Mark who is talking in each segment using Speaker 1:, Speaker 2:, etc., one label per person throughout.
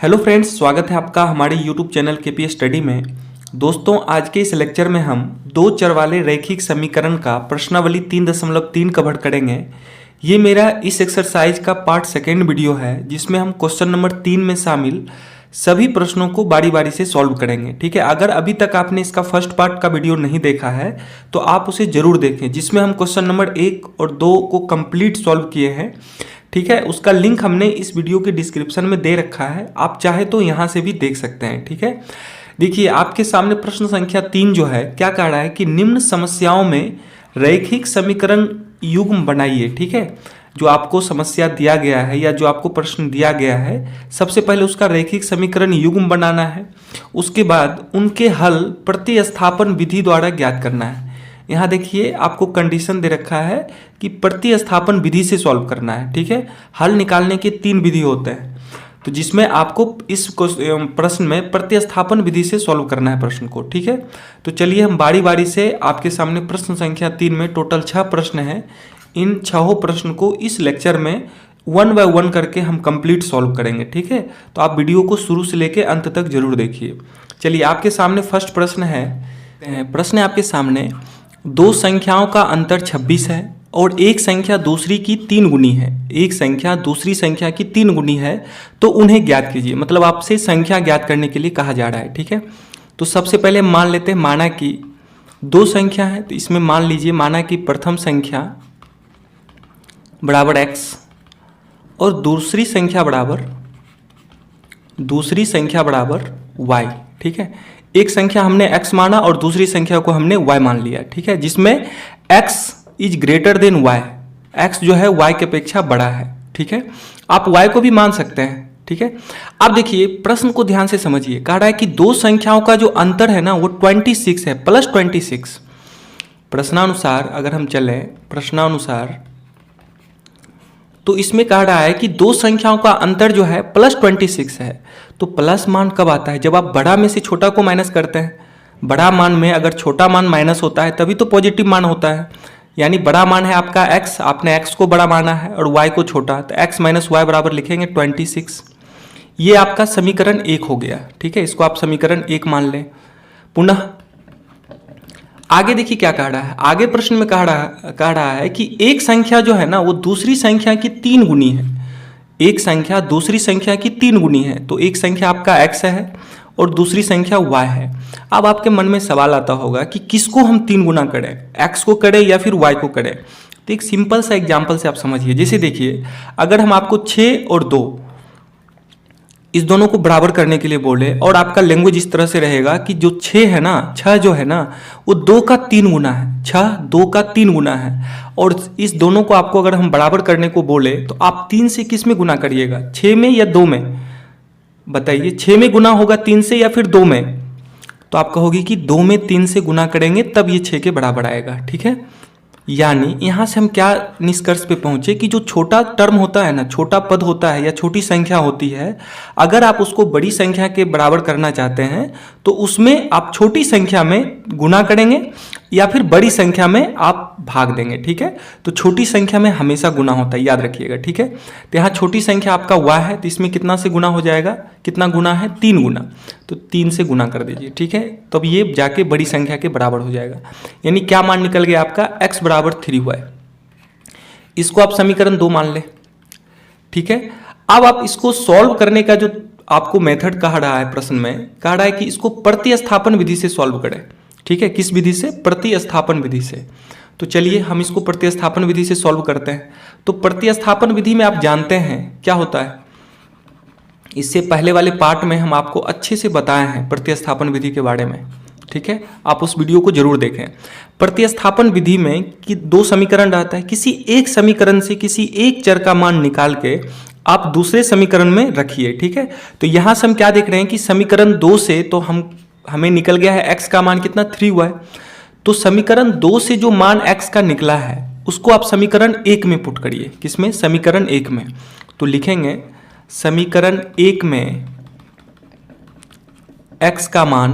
Speaker 1: Hello friends, स्वागत है आपका हमारे यूट्यूब चैनल केपी स्टडी में। दोस्तों, आज के इस लेक्चर में हम दो चर वाले रैखिक समीकरण का प्रश्नावली 3.3 कवर करेंगे। ये मेरा इस एक्सरसाइज का पार्ट सेकेंड वीडियो है, जिसमें हम क्वेश्चन नंबर 3 में शामिल सभी प्रश्नों को बारी बारी से सॉल्व करेंगे। ठीक है, अगर अभी तक आपने इसका फर्स्ट पार्ट का वीडियो नहीं देखा है तो आप उसे जरूर देखें, जिसमें हम क्वेश्चन नंबर 1 और 2 को कंप्लीट सॉल्व किए हैं। ठीक है, उसका लिंक हमने इस वीडियो के डिस्क्रिप्शन में दे रखा है, आप चाहे तो यहाँ से भी देख सकते हैं। ठीक है, देखिए आपके सामने प्रश्न संख्या 3 जो है क्या कह रहा है कि निम्न समस्याओं में रैखिक समीकरण युग्म बनाइए। ठीक है, जो आपको समस्या दिया गया है या जो आपको प्रश्न दिया गया है, सबसे पहले उसका रैखिक समीकरण युग्म बनाना है। उसके बाद उनके हल प्रतिस्थापन विधि द्वारा ज्ञात करना है। यहाँ देखिए आपको कंडीशन दे रखा है कि प्रतिस्थापन विधि से सॉल्व करना है। ठीक है, हल निकालने के 3 विधि होते हैं, तो जिसमें आपको इस प्रश्न में प्रतिस्थापन विधि से सॉल्व करना है प्रश्न को। ठीक है, तो चलिए हम बारी बारी से आपके सामने प्रश्न संख्या 3 में टोटल 6 प्रश्न हैं। इन 6 प्रश्न को इस लेक्चर में 1 बाय 1 करके हम कंप्लीट सॉल्व करेंगे। ठीक है, तो आप वीडियो को शुरू से लेकर अंत तक जरूर देखिए। चलिए आपके सामने फर्स्ट प्रश्न है आपके सामने, दो संख्याओं का अंतर 26 है और एक संख्या दूसरी की 3 गुनी है। एक संख्या दूसरी संख्या की 3 गुनी है, तो उन्हें ज्ञात कीजिए। मतलब आपसे संख्या ज्ञात करने के लिए कहा जा रहा है। ठीक है, तो सबसे पहले मान लेते हैं, माना कि दो संख्या है, तो इसमें मान लीजिए माना कि प्रथम संख्या बराबर x और दूसरी संख्या बराबर y। ठीक है, एक संख्या हमने x माना और दूसरी संख्या को हमने y मान लिया। ठीक है, जिसमें x is greater than y, x जो है y की अपेक्षा बड़ा है। ठीक है, आप y को भी मान सकते हैं। ठीक है, अब देखिए प्रश्न को ध्यान से समझिए। कह रहा है कि दो संख्याओं का जो अंतर है ना वो 26 है, प्लस 26। प्रश्नानुसार अगर हम चलें प्रश्नानुसार, तो इसमें कह रहा है कि दो संख्याओं का अंतर जो है प्लस 26 है। तो प्लस मान कब आता है? जब आप बड़ा में से छोटा को माइनस करते हैं। बड़ा मान में अगर छोटा मान माइनस होता है तभी तो पॉजिटिव मान होता है। यानी बड़ा मान है आपका x, आपने x को बड़ा माना है और y को छोटा, तो x माइनस वाई बराबर लिखेंगे 26। ये आपका समीकरण 1 हो गया। ठीक है, इसको आप समीकरण 1 मान लें। पुनः आगे देखिए क्या कह रहा है। आगे प्रश्न में कह रहा है कि एक संख्या जो है ना वो दूसरी संख्या की 3 गुनी है। एक संख्या दूसरी संख्या की 3 गुनी है, तो एक संख्या आपका x है और दूसरी संख्या y है। अब आपके मन में सवाल आता होगा कि किसको हम 3 गुना करें, x को करें या फिर y को करें। तो एक सिंपल सा एग्जाम्पल से आप समझिए। जैसे देखिए, अगर हम आपको 6 और 2 इस दोनों को बराबर करने के लिए बोले और आपका लैंग्वेज इस तरह से रहेगा कि जो 6 है ना, 6 जो है ना वो 2 का 3 गुना है। 6 2 का 3 गुना है, और इस दोनों को आपको अगर हम बराबर करने को बोले तो आप 3 से किस में गुना करिएगा, 6 में या 2 में? बताइए, 6 में गुना होगा 3 से या फिर 2 में? तो आप कहोगे कि 2 में 3 से गुना करेंगे तब ये 6 के बराबर आएगा। ठीक है, यानी यहाँ से हम क्या निष्कर्ष पे पहुंचे कि जो छोटा टर्म होता है ना, छोटा पद होता है या छोटी संख्या होती है, अगर आप उसको बड़ी संख्या के बराबर करना चाहते हैं तो उसमें आप छोटी संख्या में गुना करेंगे या फिर बड़ी संख्या में आप भाग देंगे। ठीक है, तो छोटी संख्या में हमेशा गुना होता है, याद रखिएगा। ठीक है, तो यहाँ छोटी संख्या आपका y है, तो इसमें कितना से गुना हो जाएगा? कितना गुना है? 3 गुना, तो 3 से गुना कर दीजिए। ठीक है, तब ये जाके बड़ी संख्या के बराबर हो जाएगा। यानी क्या मान निकल गया आपका? x बराबर 3y। इसको आप समीकरण 2 मान ले। ठीक है, अब आप इसको सॉल्व करने का जो आपको मेथड कहा रहा है प्रश्न में, कहा रहा है कि इसको प्रतिस्थापन विधि से सॉल्व करें। ठीक है, किस विधि से? प्रतिस्थापन विधि से। तो चलिए हम इसको प्रतिस्थापन विधि से सॉल्व करते हैं। तो प्रतिस्थापन विधि में आप जानते हैं क्या होता है, इससे पहले वाले पार्ट में हम आपको अच्छे से बताए हैं प्रतिस्थापन विधि के बारे में। ठीक है, आप उस वीडियो को जरूर देखें। प्रतिस्थापन विधि में कि 2 समीकरण रहता है, किसी एक समीकरण से किसी एक चर का मान निकाल के आप दूसरे समीकरण में रखिए। ठीक है, तो यहां से हम क्या देख रहे हैं कि समीकरण 2 से तो हमें निकल गया है x का मान कितना? 3y। तो समीकरण 2 से जो मान x का निकला है उसको आप समीकरण 1 में पुट करिए। किसमें? समीकरण 1 में। तो लिखेंगे समीकरण 1 में x का मान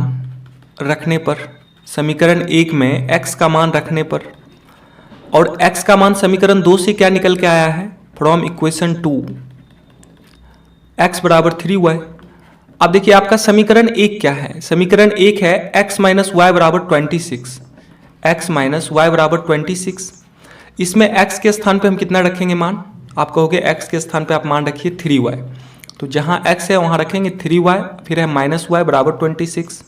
Speaker 1: रखने पर, समीकरण 1 में x का मान रखने पर, और x का मान समीकरण 2 से क्या निकल के आया है? फ्रॉम इक्वेशन 2 x बराबर 3y। अब देखिए आपका समीकरण एक क्या है, समीकरण एक है x माइनस वाई बराबर 26, x माइनस वाई बराबर 26। इसमें x के स्थान पे हम कितना रखेंगे मान, आप कहोगे x के स्थान पे आप मान रखिए 3y, तो जहाँ x है वहाँ रखेंगे 3y, फिर है माइनस वाई बराबर 26।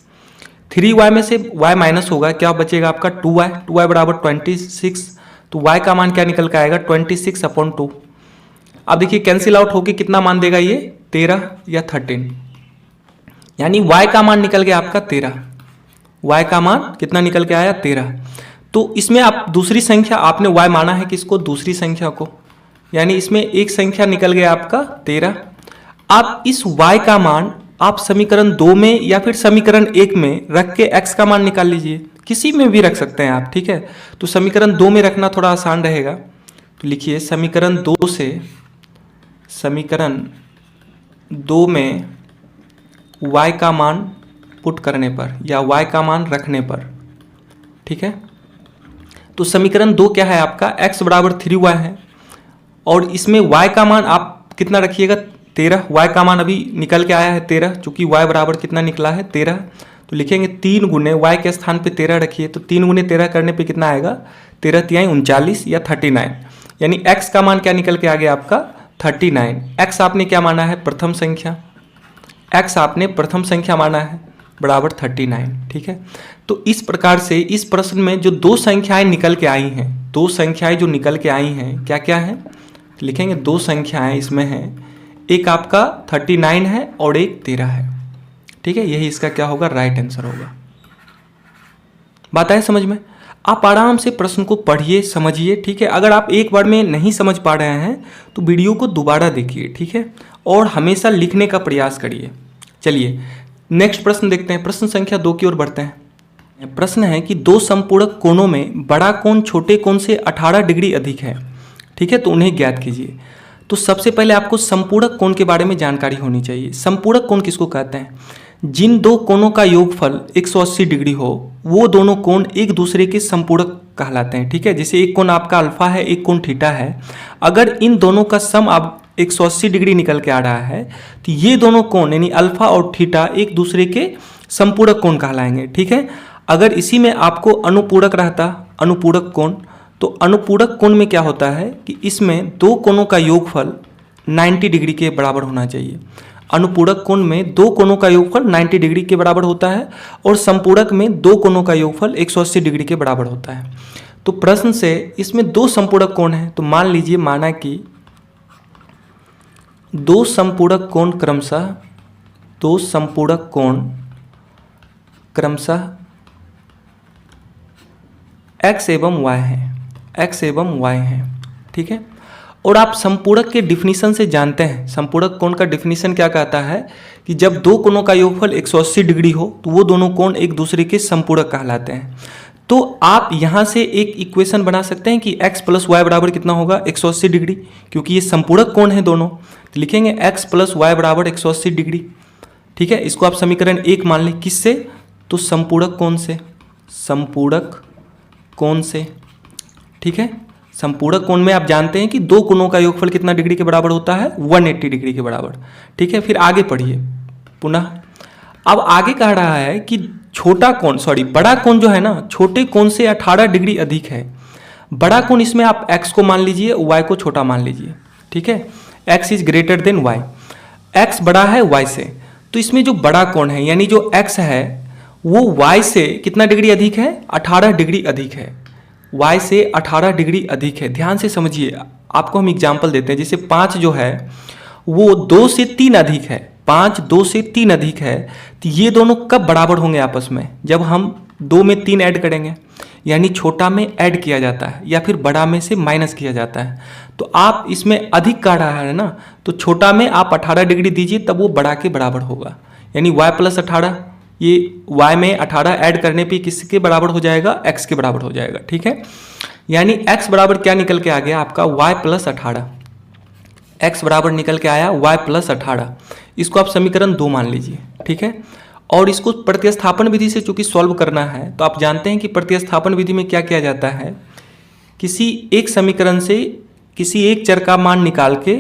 Speaker 1: 3y में से y माइनस होगा, क्या बचेगा आपका 2y, 2y बराबर 26, तो y का मान क्या निकल के आएगा 26/2। अब देखिए कैंसिल आउट होके कितना मान देगा ये 13 या 13, यानी y का मान निकल गया आपका 13, y का मान कितना निकल के आया 13। तो इसमें आप दूसरी संख्या आपने y माना है किसको, दूसरी संख्या को, यानी इसमें एक संख्या निकल गया आपका 13। आप इस y का मान आप समीकरण 2 में या फिर समीकरण 1 में रख के x का मान निकाल लीजिए, किसी में भी रख सकते हैं आप, ठीक है। तो समीकरण 2 में रखना थोड़ा आसान रहेगा, तो लिखिए समीकरण 2 से, समीकरण 2 में y का मान पुट करने पर या y का मान रखने पर, ठीक है। तो समीकरण 2 क्या है आपका, x बराबर 3y है और इसमें y का मान आप कितना रखिएगा 13, y का मान अभी निकल के आया है 13, चूंकि y बराबर कितना निकला है 13, तो लिखेंगे 3 गुने y के स्थान पे 13 रखिए, तो 3 गुने 13 करने पे कितना आएगा 13 तिहाई 39 या 39, यानी x का मान क्या निकल के आ गया आपका 39। x आपने क्या माना है प्रथम संख्या, x आपने प्रथम संख्या माना है बराबर 39, ठीक है। तो इस प्रकार से इस प्रश्न में जो दो संख्याएं निकल के आई हैं, दो संख्याएं जो निकल के आई हैं क्या क्या है, लिखेंगे दो संख्याएं इसमें हैं, एक आपका 39 है और एक 13 है, ठीक है। यही इसका क्या होगा राइट आंसर होगा। बात आए समझ में, आप आराम से प्रश्न को पढ़िए समझिए, ठीक है। अगर आप एक बार में नहीं समझ पा रहे हैं तो वीडियो को दोबारा देखिए, ठीक है, और हमेशा लिखने का प्रयास करिए। चलिए नेक्स्ट प्रश्न देखते हैं, प्रश्न संख्या 2 की ओर बढ़ते हैं। प्रश्न है कि दो संपूरक कोणों में बड़ा कोण छोटे कोण से 18 डिग्री अधिक है, ठीक है, तो उन्हें ज्ञात कीजिए। तो सबसे पहले आपको संपूरक कोण के बारे में जानकारी होनी चाहिए। संपूरक कोण किसको कहते हैं, जिन दो कोणों का योगफल 180 डिग्री हो वो दोनों कोण एक दूसरे के संपूरक कहलाते हैं, ठीक है। जैसे एक कोण आपका अल्फा है, एक कोण थीटा है, अगर इन दोनों का सम आप 180 डिग्री निकल के आ रहा है तो ये दोनों कोण यानी अल्फा और थीटा एक दूसरे के संपूरक कोण कहलाएंगे, ठीक है। अगर इसी में आपको अनुपूरक रहता, अनुपूरक कोण, तो अनुपूरक कोण में क्या होता है कि इसमें दो कोणों का योगफल 90 डिग्री के बराबर होना चाहिए। अनुपूरक कोण में दो कोणों का योगफल 90 डिग्री के बराबर होता है और संपूरक में दो कोणों का योगफल 180 डिग्री के बराबर होता है। तो प्रश्न से इसमें दो संपूरक कोण हैं, तो मान लीजिए माना कि दो संपूरक कोण क्रमशः, दो संपूरक कोण क्रमशः x एवं y है, x एवं y है, ठीक है। और आप संपूरक के डिफिनीशन से जानते हैं, संपूरक कोण का डिफिनीशन क्या कहता है कि जब दो कोणों का योगफल 180 डिग्री हो तो वो दोनों कोण एक दूसरे के संपूरक कहलाते हैं। तो आप यहाँ से एक इक्वेशन बना सकते हैं कि x प्लस वाई बराबर कितना होगा 180 डिग्री, क्योंकि ये संपूरक कोण है दोनों, तो लिखेंगे x प्लस वाई बराबर 180 डिग्री, ठीक है। इसको आप समीकरण 1 मान लें, किससे, तो संपूरक कोण से, संपूरक कोण से, ठीक है। संपूरक कोण में आप जानते हैं कि दो कोणों का योगफल कितना डिग्री के बराबर होता है 180 डिग्री के बराबर, ठीक है। फिर आगे पढ़िए पुनः, अब आगे कह रहा है कि छोटा कोण, सॉरी बड़ा कोण जो है ना छोटे कोण से 18 डिग्री अधिक है। बड़ा कोण इसमें आप x को मान लीजिए, y को छोटा मान लीजिए, ठीक है। x is greater than y, x बड़ा है y से, तो इसमें जो बड़ा कोण है यानी जो x है वो y से कितना डिग्री अधिक है 18 डिग्री अधिक है, y से 18 डिग्री अधिक है। ध्यान से समझिए, आपको हम एग्जाम्पल देते हैं, जैसे 5 जो है वो 2 से 3 अधिक है, 5 2 से 3 अधिक है, तो ये दोनों कब बराबर होंगे आपस में, जब हम 2 में 3 ऐड करेंगे, यानी छोटा में ऐड किया जाता है या फिर बड़ा में से माइनस किया जाता है। तो आप इसमें अधिक का रहा है ना, तो छोटा में आप 18 डिग्री दीजिए तब वो बड़ा के बराबर होगा, यानी y प्लस 18, ये y में 18 ऐड करने पे किसके बराबर हो जाएगा, x के बराबर हो जाएगा, ठीक है। यानी x बराबर क्या निकल के आ गया आपका y प्लस 18, x बराबर निकल के आया y प्लस 18। इसको आप समीकरण 2 मान लीजिए, ठीक है। और इसको प्रतिस्थापन विधि से चूंकि सॉल्व करना है तो आप जानते हैं कि प्रतिस्थापन विधि में क्या किया जाता है, किसी एक समीकरण से किसी एक चर का मान निकाल के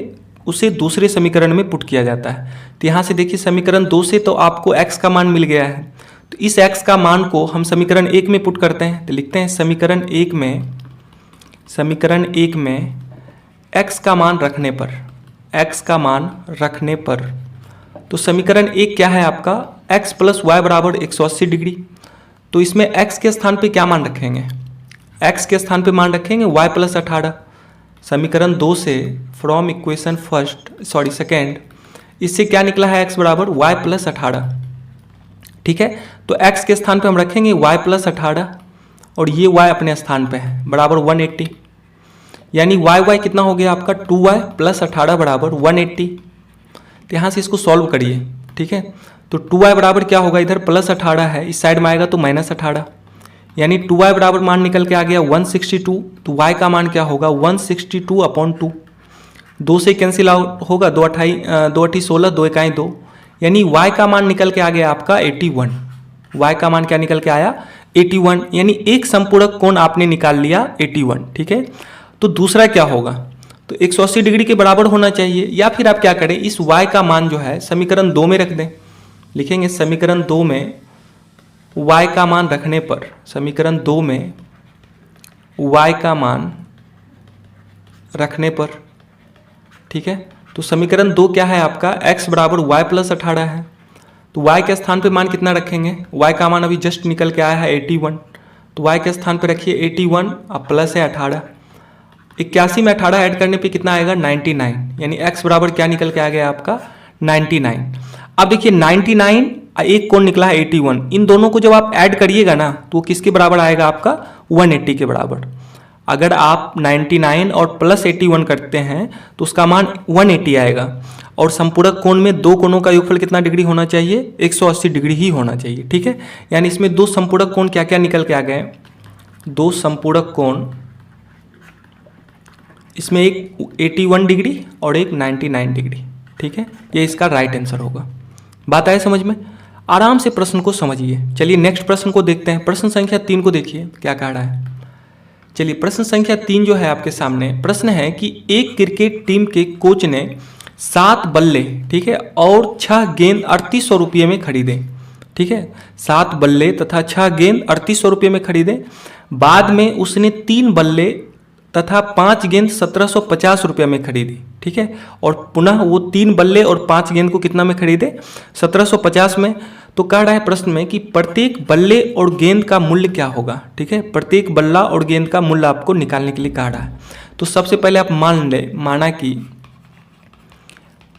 Speaker 1: उसे दूसरे समीकरण में पुट किया जाता है। तो यहाँ से देखिए समीकरण 2 से तो आपको x का मान मिल गया है, तो इस x का मान को हम समीकरण 1 में पुट करते हैं। तो लिखते हैं समीकरण 1 में x का मान रखने पर, तो समीकरण 1 क्या है आपका, x प्लस वाई बराबर 180 डिग्री। तो इसमें x के स्थान पे क्या मान रखेंगे, x के स्थान पे मान रखेंगे y प्लस 18। समीकरण 2 से फ्रॉम इक्वेशन सेकेंड इससे क्या निकला है, x बराबर y प्लस 18। ठीक है, तो x के स्थान पे हम रखेंगे y प्लस 18 और ये y अपने स्थान पे है बराबर 180, यानी y कितना हो गया आपका 2y प्लस 18 बराबर 180। तो यहाँ से इसको सॉल्व करिए। ठीक है, तो 2y बराबर क्या होगा, इधर प्लस 18 है, इस साइड में आएगा तो माइनस 18, यानी 2y बराबर मान निकल के आ गया 162। तो y का मान क्या होगा 162/2, 2 से कैंसिल आउट होगा, 2 अठी 16, 2 इकाई 2, यानी y का मान निकल के आ गया आपका 81। y का मान क्या निकल के आया 81, यानी एक संपूरक कोण आपने निकाल लिया 81। ठीक है, तो दूसरा क्या होगा, तो 180 डिग्री के बराबर होना चाहिए, या फिर आप क्या करें, इस y का मान जो है समीकरण 2 में रख दें। लिखेंगे समीकरण 2 में y का मान रखने पर, समीकरण 2 में y का मान रखने पर। ठीक है, तो समीकरण 2 क्या है आपका, x बराबर y प्लस 18 है, तो y के स्थान पे मान कितना रखेंगे, y का मान अभी जस्ट निकल के आया है 81, तो y के स्थान पे रखिए 81, अब प्लस है 18, 81 में 18 ऐड करने पे कितना आएगा 99, यानी x बराबर क्या निकल के आ गया आपका 99। अब देखिए 99 एक कोण निकला है 81, इन दोनों को जब आप ऐड करिएगा ना तो वो किसके बराबर आएगा आपका 180 के बराबर। अगर आप 99 और प्लस 81 करते हैं तो उसका मान 180 आएगा, और संपूरक कोण में दो कोणों का योगफल कितना डिग्री होना चाहिए, 180 डिग्री ही होना चाहिए। ठीक है, यानी इसमें दो संपूरक कोण क्या क्या निकल के आ गए, दो संपूरक कोण, इसमें एक 81 डिग्री और एक 99 डिग्री। ठीक है, ये इसका राइट आंसर होगा। बात आए समझ में, आराम से प्रश्न को समझिए। चलिए नेक्स्ट प्रश्न को देखते हैं। प्रश्न संख्या 3 को देखिए क्या कह रहा है। चलिए प्रश्न संख्या 3 जो है आपके सामने, प्रश्न है कि एक क्रिकेट टीम के कोच ने 7 बल्ले, ठीक है, और 6 गेंद 3800 रुपये में खरीदे। ठीक है, 7 बल्ले तथा 6 गेंद 3800 रुपये में खरीदे। बाद में उसने 3 बल्ले तथा 5 गेंद 1750 रुपये में खरीदी। ठीक है, और पुनः वो 3 बल्ले और 5 गेंद को कितना में खरीदे, 1750 में। तो कह रहा है प्रश्न में कि प्रत्येक बल्ले और गेंद का मूल्य क्या होगा। ठीक है, प्रत्येक बल्ला और गेंद का मूल्य आपको निकालने के लिए कह रहा है। तो सबसे पहले आप माना कि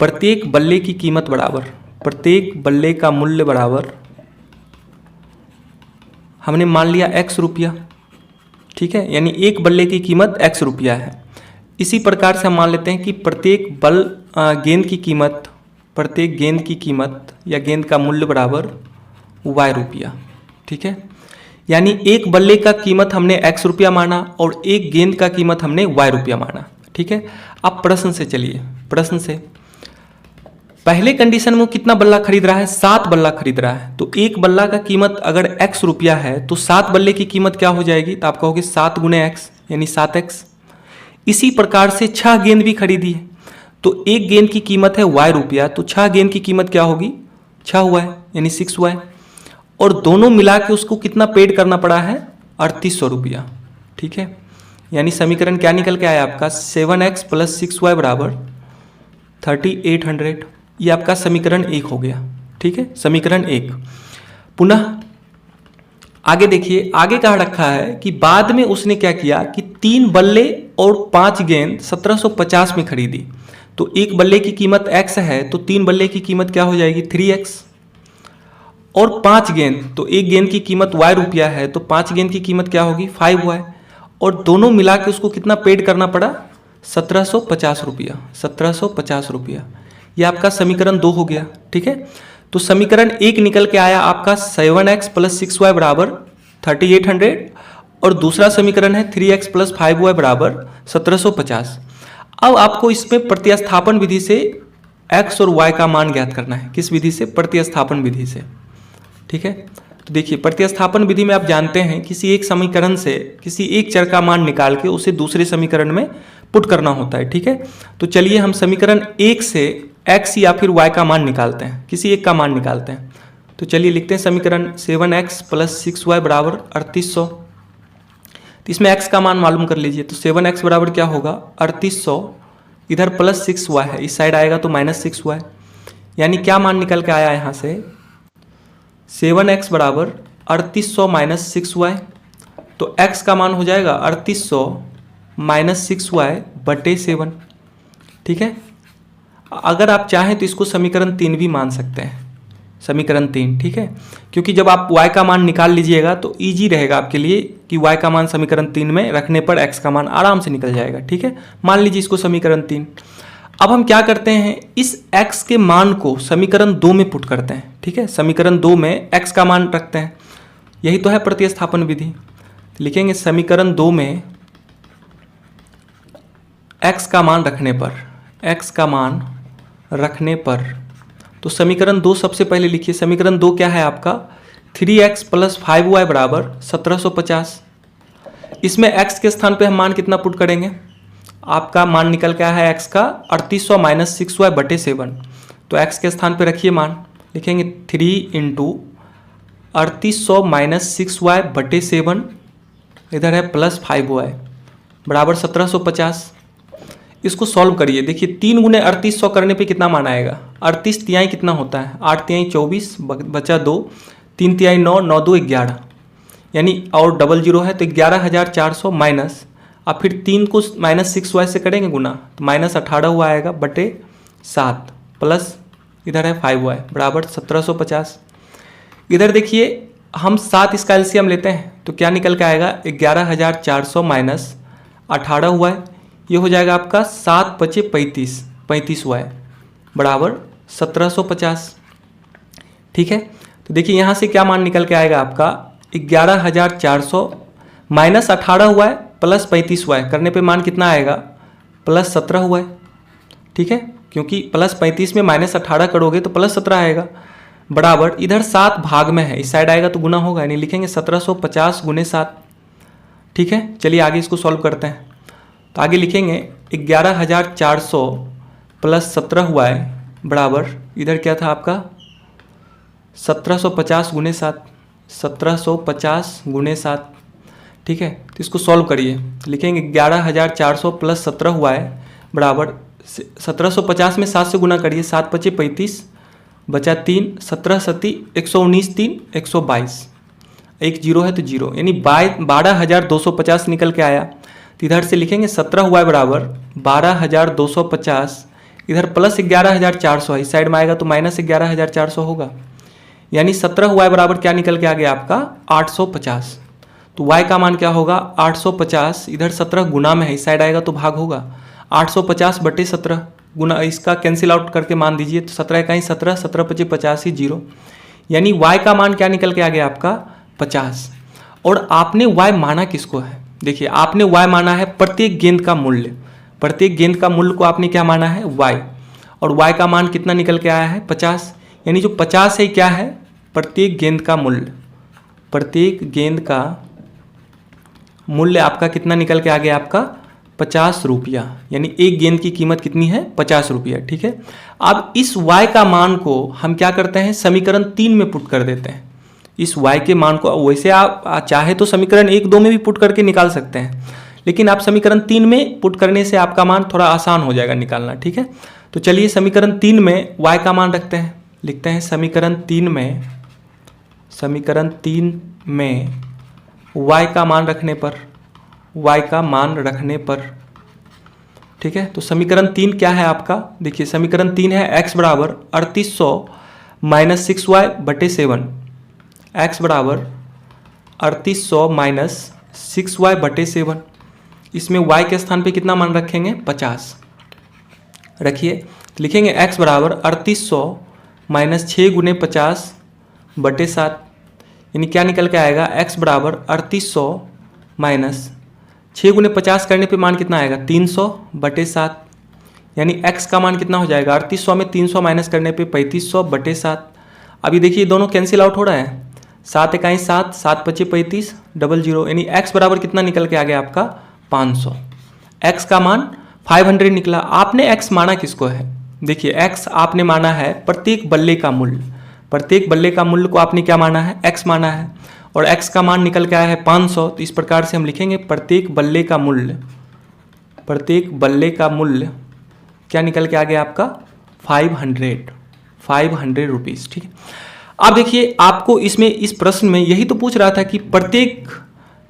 Speaker 1: प्रत्येक बल्ले की कीमत बराबर, प्रत्येक बल्ले का मूल्य बराबर, हमने मान लिया x रुपया। ठीक है, यानी एक बल्ले की कीमत x रुपया है। इसी प्रकार से हम मान लेते हैं कि प्रत्येक गेंद की कीमत, प्रत्येक गेंद की कीमत या गेंद का मूल्य बराबर y रुपया। ठीक है, यानी एक बल्ले का कीमत हमने x रुपया माना और एक गेंद का कीमत हमने y रुपया माना। ठीक है, अब प्रश्न से चलिए, प्रश्न से पहले कंडीशन में वो कितना बल्ला खरीद रहा है, 7 बल्ला खरीद रहा है। तो एक बल्ला का कीमत अगर x रुपया है तो 7 बल्ले की कीमत क्या हो जाएगी, तो आप कहोगे 7 गुणे x यानी 7x। इसी प्रकार से 6 गेंद भी खरीदी है, तो एक गेंद की कीमत है y रुपया, तो 6 गेंद की कीमत क्या होगी 6y यानी 6y, और दोनों मिला के उसको कितना पेड करना पड़ा है 3800 रुपया। ठीक है, यानी समीकरण क्या निकल के आया आपका 7x प्लस 6y बराबर 3800। ये आपका समीकरण 1 हो गया। ठीक है, समीकरण 1। पुनः आगे देखिए, आगे कहा रखा है कि बाद में उसने क्या किया कि 3 बल्ले और 5 गेंद 1750 में खरीदी। तो एक बल्ले की कीमत x है तो 3 बल्ले की कीमत क्या हो जाएगी 3x, और 5 गेंद, तो एक गेंद की कीमत y रुपया है तो 5 गेंद की कीमत क्या होगी 5y, और दोनों मिला के उसको कितना पेड करना पड़ा 1750 रुपया, 1750 रुपया। ये आपका समीकरण 2 हो गया। ठीक है, तो समीकरण 1 निकल के आया आपका 7x प्लस 6y बराबर 3800, और दूसरा समीकरण है 3x प्लस 5y बराबर 1750। अब आपको इसमें प्रतिस्थापन विधि से x और y का मान ज्ञात करना है। किस विधि से, प्रतिस्थापन विधि से। ठीक है, तो देखिए प्रतिस्थापन विधि में आप जानते हैं किसी एक समीकरण से किसी एक चर का मान निकाल के उसे दूसरे समीकरण में पुट करना होता है, ठीक है। तो चलिए हम समीकरण 1 से x या फिर y का मान निकालते हैं, किसी एक का मान निकालते हैं। तो चलिए लिखते हैं समीकरण 7x + 6y = 3800। तो इसमें x का मान मालूम कर लीजिए। तो 7x बराबर क्या होगा 3800, इधर प्लस 6y है, इस साइड आएगा तो -6y, यानी क्या मान निकल के आया यहाँ से 7x बराबर 3800 - 6y। तो x का मान हो जाएगा 3800 - 6y बटे 7, ठीक है। अगर आप चाहें तो इसको समीकरण 3 भी मान सकते हैं, समीकरण 3, ठीक है, क्योंकि जब आप y का मान निकाल लीजिएगा तो इजी रहेगा आपके लिए कि y का मान समीकरण 3 में रखने पर x का मान आराम से निकल जाएगा, ठीक है। मान लीजिए इसको समीकरण 3। अब हम क्या करते हैं, इस x के मान को समीकरण 2 में पुट करते हैं, ठीक है। समीकरण 2 में x का मान रखते हैं, यही तो है प्रतिस्थापन विधि। लिखेंगे समीकरण 2 में x का मान रखने पर, x का मान रखने पर, तो समीकरण 2 सबसे पहले लिखिए। समीकरण 2 क्या है आपका 3x + 5y = 1750। इसमें x के स्थान पे हम मान कितना पुट करेंगे, आपका मान निकल के आया है x का 3800 - 6y बटे 7। तो x के स्थान पे रखिए मान, लिखेंगे 3 × 3800 - 6y बटे 7, इधर है प्लस 5y बराबर 1750। इसको सॉल्व करिए। देखिए 3 × 3800 करने पे कितना मान आएगा, 38 तिहाई कितना होता है, 8 तिहाई 24 बचा 2, 3 तिहाई 9, 9 2 11, यानी और डबल 0 है तो 11400 माइनस, अब फिर 3 को -6y से करेंगे गुना तो -18 हुआ आएगा बटे 7 प्लस इधर है 5y बराबर 1750। इधर देखिए हम 7 इसका एलसीएम लेते हैं तो क्या निकल के आएगा 11400 माइनस 18 हुआ है, ये हो जाएगा आपका 7 × 5 = 35y बराबर 1750, ठीक है। तो देखिए यहाँ से क्या मान निकल के आएगा आपका 11400 माइनस 18 हुआ है प्लस 35y करने पे मान कितना आएगा +17 हुआ है, ठीक है, क्योंकि +35 में -18 करोगे तो +17 आएगा बराबर, इधर 7 भाग में है, इस साइड आएगा तो गुना होगा, यानी लिखेंगे 1750 × 7, ठीक है। चलिए आगे इसको सॉल्व करते हैं। तो आगे लिखेंगे 11400 + 17 हुआ है बराबर, इधर क्या था आपका 1750 × 7, 1750 × 7, ठीक है। तो इसको सॉल्व करिए, लिखेंगे 11400 + 17 हुआ है बराबर 1750 में 7 से गुना करिए, 7 × 5 = 35 बचा 3, 17 × 7 = 119, 3 122, एक 0 है तो 0, यानी 12250 निकल के आया। तो इधर से लिखेंगे 17 हुआ है बराबर 12250, इधर प्लस 11400 है, इस साइड में आएगा तो -11400 होगा, यानी 17 हुआ है बराबर क्या निकल के आ गया आपका 850। तो y का मान क्या होगा 850, इधर 17 गुना में है, इस साइड आएगा तो भाग होगा, 850 बटे 17 गुना, इसका कैंसिल आउट करके मान दीजिए तो 17 का ही 17, 17 × 5 = 85, 0, यानी y का मान क्या निकल के आ गया आपका 50। और आपने y माना किसको है, देखिए आपने y माना है प्रत्येक गेंद का मूल्य, प्रत्येक गेंद का मूल्य को आपने क्या माना है y, और y का मान कितना निकल के आया है 50, यानी जो 50 है क्या है प्रत्येक गेंद का मूल्य, प्रत्येक गेंद का मूल्य आपका कितना निकल के आ गया आपका 50 रुपया, यानी एक गेंद की कीमत कितनी है 50 रुपया, ठीक है। अब इस y का मान को हम क्या करते हैं समीकरण 3 में पुट कर देते हैं, इस y के मान को, वैसे आप चाहे तो समीकरण 1 2 में भी पुट करके निकाल सकते हैं, लेकिन आप समीकरण 3 में पुट करने से आपका मान थोड़ा आसान हो जाएगा निकालना, ठीक है। तो चलिए समीकरण 3 में y का मान रखते हैं, लिखते हैं समीकरण 3 में y का मान रखने पर, y का मान रखने पर, ठीक है। तो समीकरण 3 क्या है आपका, देखिए समीकरण 3 है x बराबर 3800 - 6y बटे 7, x बराबर 3800 - 6y बटे 7, इसमें y के स्थान पे कितना मान रखेंगे 50 रखिए, लिखेंगे x बराबर 3800 - 6 × 50 बटे 7, यानी क्या निकल के आएगा x बराबर 3800 - 6 × 50 करने पे मान कितना आएगा 300 बटे 7, यानी x का मान कितना हो जाएगा 3800 में 300 माइनस करने पे 3500 बटे 7। अभी देखिए दोनों कैंसिल आउट हो रहा है, 7 इकाई 7, 7 पचे 35, 00, यानी x बराबर कितना निकल के आ गया आपका 500। x का मान 500 निकला। आपने x माना किसको है? देखिए x आपने माना है प्रत्येक बल्ले का मूल्य। प्रत्येक बल्ले का मूल्य को आपने क्या माना है? x माना है, और x का मान निकल के आया है 500। तो इस प्रकार से हम लिखेंगे प्रत्येक बल्ले का मूल्य, प्रत्येक बल्ले का मूल्य क्या निकल के आ गया आपका 500 रुपीज़। ठीक है। अब देखिए आपको इसमें इस प्रश्न में यही तो पूछ रहा था कि प्रत्येक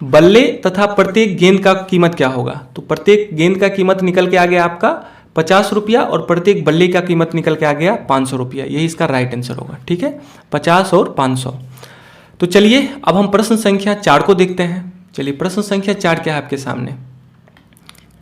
Speaker 1: बल्ले तथा प्रत्येक गेंद का कीमत क्या होगा। तो प्रत्येक गेंद का कीमत निकल के आ गया आपका 50 रुपया, और प्रत्येक बल्ले का कीमत निकल के आ गया 500 रुपया। यही इसका राइट आंसर होगा। ठीक है, 50 और 500। तो चलिए अब हम प्रश्न संख्या 4 को देखते हैं। चलिए प्रश्न संख्या 4 क्या है आपके सामने?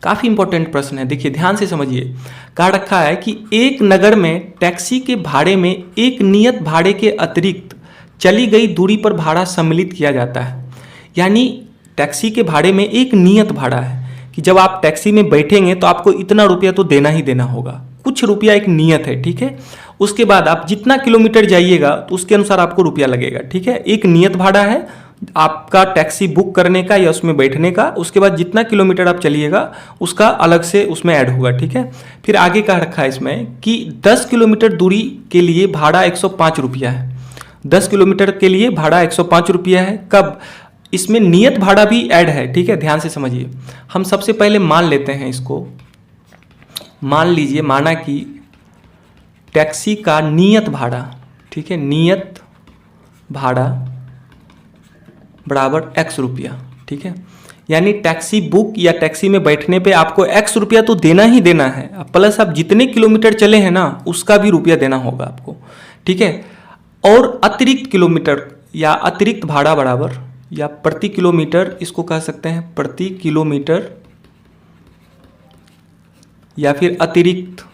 Speaker 1: काफ़ी इंपॉर्टेंट प्रश्न है, देखिए ध्यान से समझिए। कहा रखा है कि एक नगर में टैक्सी के भाड़े में एक नियत भाड़े के अतिरिक्त चली गई दूरी पर भाड़ा सम्मिलित किया जाता है। यानी टैक्सी के भाड़े में एक नियत भाड़ा है कि जब आप टैक्सी में बैठेंगे तो आपको इतना रुपया तो देना ही देना होगा, कुछ रुपया एक नियत है। ठीक है, उसके बाद आप जितना किलोमीटर जाइएगा तो उसके अनुसार आपको रुपया लगेगा। ठीक है, एक नियत भाड़ा है आपका टैक्सी बुक करने का या उसमें बैठने का। उसके बाद जितना किलोमीटर आप चलिएगा उसका अलग से उसमें ऐड होगा। ठीक है, फिर आगे कहा रखा है इसमें कि 10 किलोमीटर दूरी के लिए भाड़ा 105 रुपया है। 10 किलोमीटर के लिए भाड़ा 105 रुपया है। कब? इसमें नियत भाड़ा भी ऐड है। ठीक है, ध्यान से समझिए। हम सबसे पहले मान लेते हैं इसको, मान लीजिए, माना कि टैक्सी का नियत भाड़ा, ठीक है, नियत भाड़ा बराबर x रुपया। ठीक है, यानी टैक्सी बुक या टैक्सी में बैठने पे आपको x रुपया तो देना ही देना है, प्लस आप जितने किलोमीटर चले हैं ना उसका भी रुपया देना होगा आपको। ठीक है, और अतिरिक्त किलोमीटर या अतिरिक्त भाड़ा बराबर, या प्रति किलोमीटर इसको कह सकते हैं, प्रति किलोमीटर या फिर अतिरिक्त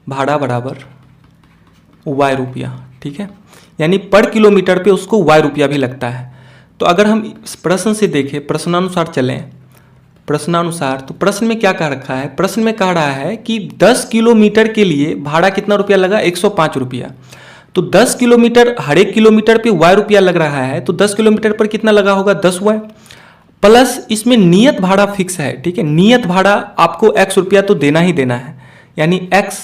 Speaker 1: भाड़ा बराबर y रुपया। ठीक है, यानी पर किलोमीटर पे उसको y रुपया भी लगता है। तो अगर हम इस प्रश्न से देखें, प्रश्नानुसार चलें, प्रश्नानुसार, तो प्रश्न में क्या कह रखा है? प्रश्न में कह रहा है कि 10 किलोमीटर के लिए भाड़ा कितना रुपया लगा? 105 रुपया। तो 10 किलोमीटर, हर एक किलोमीटर पे y रुपया लग रहा है, तो 10 किलोमीटर पर कितना लगा होगा? 10y, प्लस इसमें नियत भाड़ा फिक्स है। ठीक है, नियत भाड़ा आपको x रुपया तो देना ही देना है, यानी x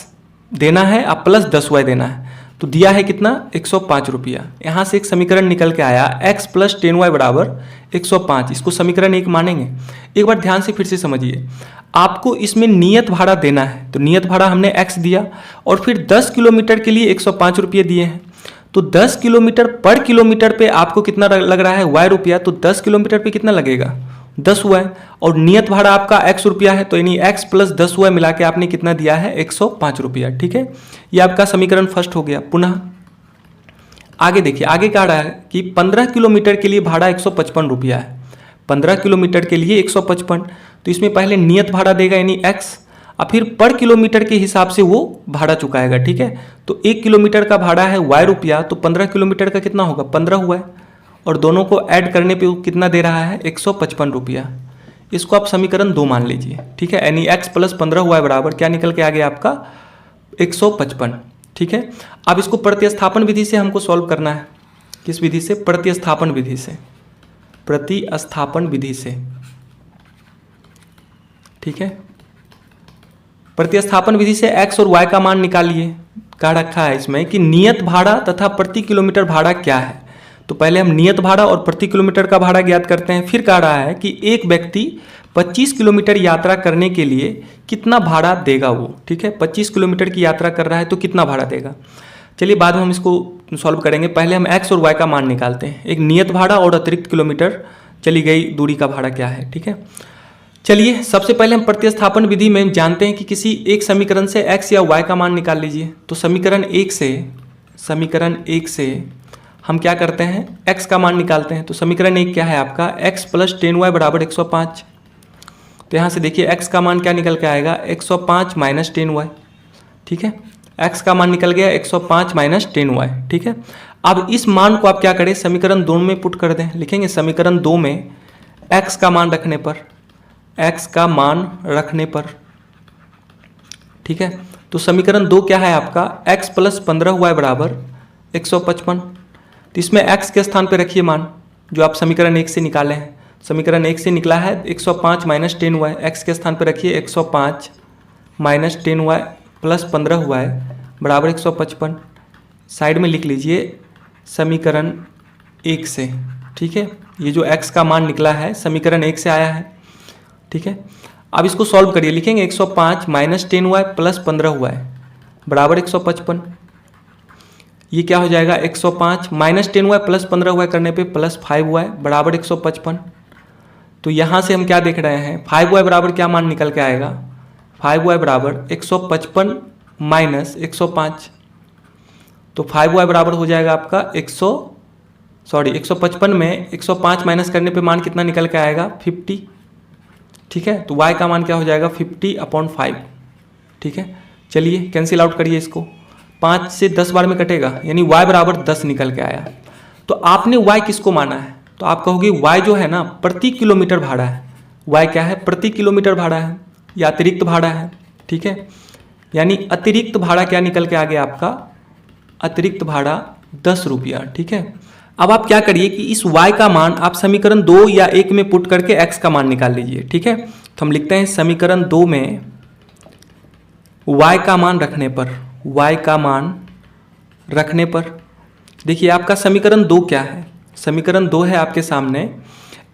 Speaker 1: देना है अब प्लस 10y देना है। तो दिया है कितना? 105 रुपया। यहाँ से एक समीकरण निकल के आया x प्लस 10y बराबर 105। इसको समीकरण 1 मानेंगे। एक बार ध्यान से फिर से समझिए, आपको इसमें नियत भाड़ा देना है, तो नियत भाड़ा हमने x दिया, और फिर 10 किलोमीटर के लिए 105 रुपये दिए हैं। तो 10 किलोमीटर पर किलोमीटर पे आपको कितना लग रहा है? y रुपया। तो 10 किलोमीटर पे कितना लगेगा? 10y, और नियत भाड़ा आपका x रुपया है, तो यानी x प्लस 10y मिला के आपने कितना दिया है? 105 रुपया। ठीक है, ये आपका समीकरण फर्स्ट हो गया। पुनः आगे देखिए, आगे कह रहा है कि 15 किलोमीटर के लिए भाड़ा 155 रुपया है। 15 किलोमीटर के लिए 155, तो इसमें पहले नियत भाड़ा देगा यानी x, और फिर पर किलोमीटर के हिसाब से वो भाड़ा चुकाएगा। ठीक है, तो 1 किलोमीटर का भाड़ा है y रुपया, तो 15 किलोमीटर का कितना होगा? 15 हुआ है, और दोनों को ऐड करने पे वो कितना दे रहा है? 155 रुपया। इसको आप समीकरण 2 मान लीजिए। ठीक है, यानी x प्लस 15 हुआ है बराबर क्या निकल के आ गया आपका? 155। ठीक है, अब इसको प्रतिस्थापन विधि से हमको सॉल्व करना है। किस विधि से? प्रतिस्थापन विधि से, प्रतिस्थापन विधि से। ठीक है, प्रतिस्थापन विधि से x और y का मान निकालिए। कहा रखा है इसमें कि नियत भाड़ा तथा प्रति किलोमीटर भाड़ा क्या है। तो पहले हम नियत भाड़ा और प्रति किलोमीटर का भाड़ा ज्ञात करते हैं। फिर कह रहा है कि एक व्यक्ति 25 किलोमीटर यात्रा करने के लिए कितना भाड़ा देगा वो। ठीक है, 25 किलोमीटर की यात्रा कर रहा है तो कितना भाड़ा देगा। चलिए बाद में हम इसको सॉल्व करेंगे, पहले हम x और y का मान निकालते हैं। एक नियत भाड़ा और अतिरिक्त किलोमीटर चली गई दूरी का भाड़ा क्या है। ठीक है, चलिए सबसे पहले हम प्रतिस्थापन विधि में जानते हैं कि किसी एक समीकरण से x या y का मान निकाल लीजिए। तो समीकरण 1 से हम क्या करते हैं? x का मान निकालते हैं। तो समीकरण 1 क्या है आपका? x प्लस 10y बराबर 105। तो यहाँ से देखिए x का मान क्या निकल के आएगा? 105 माइनस 10y। ठीक है, x का मान निकल गया 105 माइनस 10y। ठीक है, अब इस मान को आप क्या करें? समीकरण 2 में पुट कर दें। लिखेंगे समीकरण 2 में x का मान रखने पर, ठीक है, तो समीकरण 2 क्या है आपका? x प्लस 15y बराबर 155। तो इसमें x के स्थान पे रखिए मान जो आप समीकरण 1 से निकाले हैं। समीकरण 1 से निकला है 105 माइनस 10y, x के स्थान पे रखिए 105 माइनस 10y प्लस 15y बराबर 155। साइड में लिख लीजिए समीकरण 1 से, ठीक है। ये जो x का मान निकला है समीकरण 1 से आया है, ठीक है। अब इसको सॉल्व करिए, लिखेंगे 105 माइनस 10y प्लस 15y बराबर 155। ये क्या हो जाएगा 105 माइनस 10y प्लस 15y करने पे प्लस 5y बराबर 155। तो यहाँ से हम क्या देख रहे हैं 5y बराबर क्या मान निकल के आएगा, 5y बराबर 155 माइनस 105। तो 5y बराबर हो जाएगा आपका 155 में 105 माइनस करने पे मान कितना निकल के आएगा 50, ठीक है। तो y का मान क्या हो जाएगा 50/5, ठीक है। चलिए कैंसिल आउट करिए इसको, 5 से 10 बार में कटेगा यानी y बराबर 10 निकल के आया। तो आपने y किसको माना है, तो आप कहोगे y जो है ना प्रति किलोमीटर भाड़ा है। y क्या है, प्रति किलोमीटर भाड़ा है या अतिरिक्त भाड़ा है, ठीक है। यानी अतिरिक्त भाड़ा क्या निकल के आ गया आपका, अतिरिक्त भाड़ा 10 रुपया, ठीक है। अब आप क्या करिए कि इस y का मान आप समीकरण 2 या 1 में पुट करके x का मान निकाल लीजिए, ठीक है। तो हम लिखते हैं समीकरण 2 में y का मान रखने पर, y का मान रखने पर देखिए आपका समीकरण 2 क्या है, समीकरण 2 है आपके सामने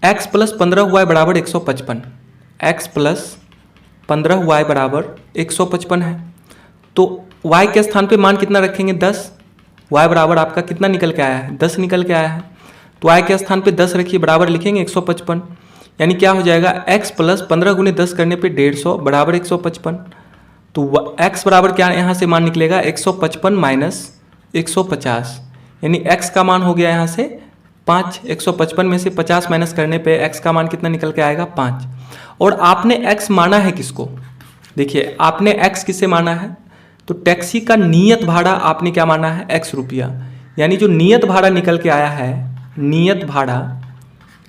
Speaker 1: x प्लस 15y बराबर 155, x प्लस 15y बराबर 155 है। तो y के स्थान पे मान कितना रखेंगे 10, y बराबर आपका कितना निकल के आया है 10 निकल के आया है। तो y के स्थान पे 10 रखिए बराबर लिखेंगे 155, यानी क्या हो जाएगा x प्लस 15 गुने 10 करने पे 150 बराबर 155। तो x बराबर क्या यहाँ से मान निकलेगा 155 माइनस 150, यानी x का मान हो गया यहाँ से 5। 155 में से 50 माइनस करने पे x का मान कितना निकल के आएगा 5। और आपने x माना है किसको, देखिए आपने x किसे माना है, तो टैक्सी का नियत भाड़ा आपने क्या माना है x रुपया, यानी जो नियत भाड़ा निकल के आया है, नियत भाड़ा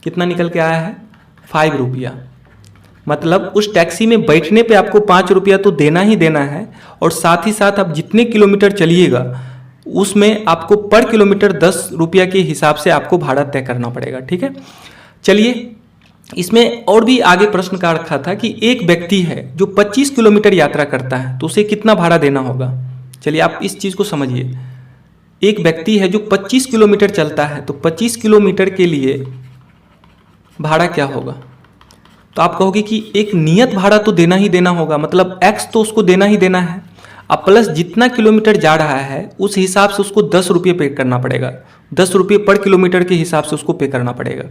Speaker 1: कितना निकल के आया है 5 रुपया। मतलब उस टैक्सी में बैठने पे आपको 5 रुपया तो देना ही देना है, और साथ ही साथ आप जितने किलोमीटर चलिएगा उसमें आपको पर किलोमीटर 10 रुपया के हिसाब से आपको भाड़ा तय करना पड़ेगा, ठीक है। चलिए इसमें और भी आगे प्रश्न का रखा था कि एक व्यक्ति है जो 25 किलोमीटर यात्रा करता है तो उसे कितना भाड़ा देना होगा। चलिए आप इस चीज़ को समझिए, एक व्यक्ति है जो 25 किलोमीटर चलता है तो 25 किलोमीटर के लिए भाड़ा क्या होगा। तो आप कहोगे कि एक नियत भाड़ा तो देना ही देना होगा, मतलब x तो उसको देना ही देना है, अब प्लस जितना किलोमीटर जा रहा है उस हिसाब से उसको 10 रुपये पे करना पड़ेगा, 10 रुपये पर किलोमीटर के हिसाब से उसको पे करना पड़ेगा।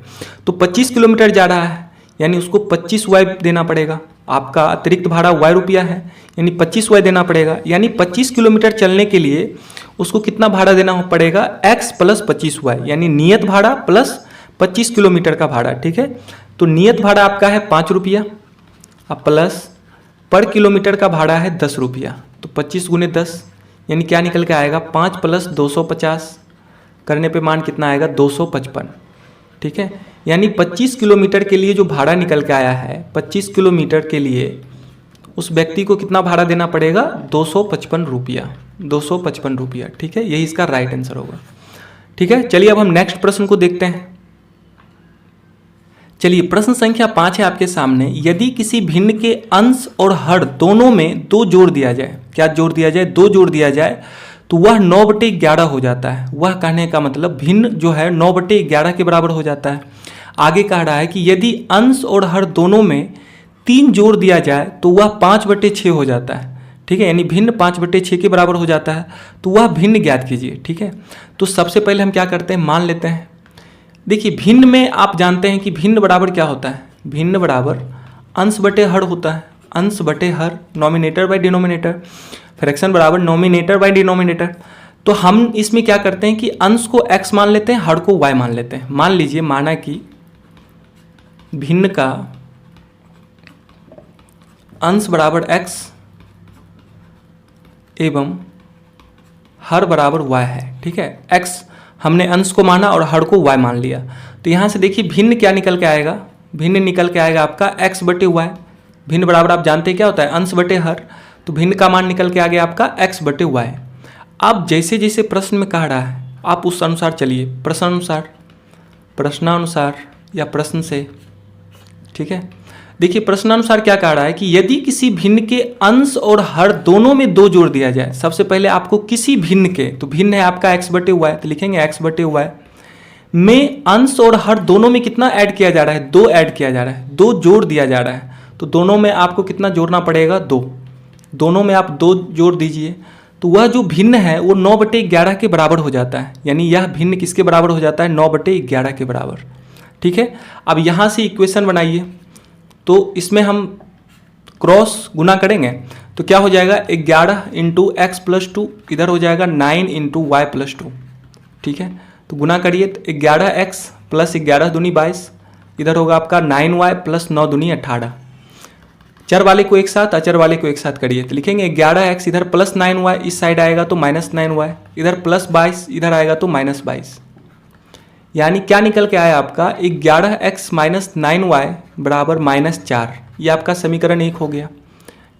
Speaker 1: तो 25 किलोमीटर जा रहा है यानी उसको 25y देना पड़ेगा, आपका अतिरिक्त भाड़ा y रुपया है यानी 25y देना पड़ेगा। यानी 25 किलोमीटर चलने के लिए उसको कितना भाड़ा देना पड़ेगा x प्लस 25y, यानी नियत भाड़ा प्लस 25 किलोमीटर का भाड़ा, ठीक है। तो नियत भाड़ा आपका है 5 रुपया, अब प्लस पर किलोमीटर का भाड़ा है 10 रुपया, तो 25 गुने 10 यानी क्या निकल के आएगा 5 प्लस 250 करने पे मान कितना आएगा 255, ठीक है। यानी 25 किलोमीटर के लिए जो भाड़ा निकल के आया है, 25 किलोमीटर के लिए उस व्यक्ति को कितना भाड़ा देना पड़ेगा 255 रुपया, 255 रुपया, ठीक है। यही इसका राइट आंसर होगा, ठीक है। चलिए अब हम नेक्स्ट प्रश्न को देखते हैं। चलिए प्रश्न संख्या 5 है आपके सामने, यदि किसी भिन्न के अंश और हर दोनों में 2 जोड़ दिया जाए, क्या जोड़ दिया जाए 2 जोड़ दिया जाए तो वह 9/11 हो जाता है। वह कहने का मतलब भिन्न जो है 9/11 के बराबर हो जाता है। आगे कह रहा है कि यदि अंश और हर दोनों में 3 जोड़ दिया जाए तो वह 5/6 हो जाता है, ठीक है। यानी भिन्न 5/6 के बराबर हो जाता है, तो वह भिन्न ज्ञात कीजिए, ठीक है। तो सबसे पहले हम क्या करते हैं, मान लेते हैं। देखिए भिन्न में आप जानते हैं कि भिन्न बराबर क्या होता है, भिन्न बराबर अंश बटे हर होता है, अंश बटे हर, नॉमिनेटर बाय डिनोमिनेटर, फ्रैक्शन बराबर नॉमिनेटर बाय डिनोमिनेटर। तो हम इसमें क्या करते हैं कि अंश को x मान लेते हैं, हर को y मान लेते हैं। मान लीजिए माना कि भिन्न का अंश बराबर x एवं हर बराबर y है, ठीक है। x हमने अंश को माना और हर को y मान लिया, तो यहाँ से देखिए भिन्न क्या निकल के आएगा, भिन्न निकल के आएगा आपका x बटे y। भिन्न बराबर आप जानते हैं क्या होता है, अंश बटे हर, तो भिन्न का मान निकल के आ गया आपका x बटे y। अब जैसे जैसे प्रश्न में कह रहा है आप उस अनुसार चलिए, प्रश्नानुसार या प्रश्न से। ठीक है, देखिए प्रश्नानुसार क्या कह रहा है कि यदि किसी भिन्न के अंश और हर दोनों में 2 जोड़ दिया जाए। सबसे पहले आपको किसी भिन्न के, तो भिन्न है आपका x बटे वाई, तो लिखेंगे x बटे वाई में अंश और हर दोनों में कितना ऐड किया जा रहा है, 2 ऐड किया जा रहा है, 2 जोड़ दिया जा रहा है। तो दोनों में आपको कितना जोड़ना पड़ेगा, 2। दोनों में आप 2 जोड़ दीजिए, तो वह जो भिन्न है वो 9/11 के बराबर हो जाता है। यानी यह भिन्न किसके बराबर हो जाता है, 9/11 के बराबर। ठीक है, अब यहाँ से इक्वेशन बनाइए, तो इसमें हम क्रॉस गुना करेंगे तो क्या हो जाएगा, 11 इंटू एक्स प्लस 2, इधर हो जाएगा 9 इंटू वाई प्लस 2। ठीक है, तो गुना करिए तो 11x प्लस 11 दूनी 22, इधर होगा आपका 9y प्लस 9 दूनी 18। चर वाले को एक साथ, अचर वाले को एक साथ करिए तो लिखेंगे 11x इधर प्लस 9y, इस साइड आएगा तो माइनस 9y, इधर प्लस 22, इधर आएगा तो माइनस 22। यानी क्या निकल के आया आपका, 11x माइनस 9y बराबर माइनस 4। ये आपका समीकरण 1 हो गया।